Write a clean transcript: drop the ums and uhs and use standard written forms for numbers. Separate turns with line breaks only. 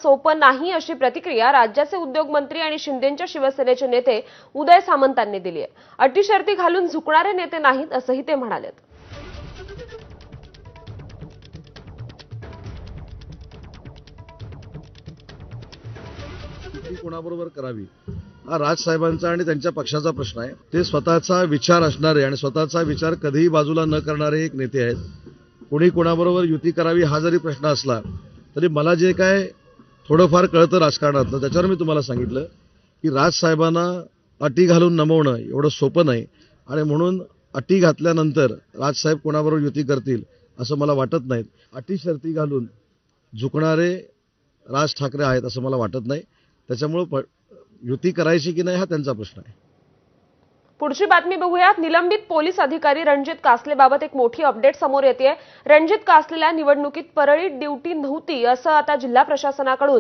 सोपं नाही अशी प्रतिक्रिया राज्याचे उद्योगमंत्री आणि शिंदेंच्या शिवसेनेचे नेते उदय सामंतांनी दिली आहे। अटी शर्ती घालून झुकणारे नेते नाहीत असंही ते म्हणालेत।
युती कोणाबरोबर करावी हा राजसाहेबांचा आणि त्यांच्या पक्षाचा प्रश्न आहे। ते स्वतःचा विचार असणारे आणि स्वतःचा विचार कधीही बाजूला न करणारे एक नेते आहेत। कोणी कोणाबरोबर युती करावी हा जरी प्रश्न असला तरी मला जे काय थोडंफार कळतं राजकारणातलं त्याच्यावर मी तुम्हाला सांगितलं की राजसाहेबांना अटी घालून नमवणं एवढं सोपं नाही आणि म्हणून अटी घातल्यानंतर राजसाहेब कोणाबरोबर युती करतील असं मला वाटत नाही। अटी शर्ती घालून झुकणारे राज ठाकरे आहेत असं मला वाटत नाही। त्याच्यामुळे युती करायची की नाही हा त्यांचा प्रश्न आहे।
पुढची बातमी बघूयात। निलंबित पोलीस अधिकारी रणजित कासलेबाबत एक मोठी अपडेट समोर येतेय। रणजित कासलेला निवडणुकीत परळीत ड्युटी नव्हती असं आता जिल्हा प्रशासनाकडून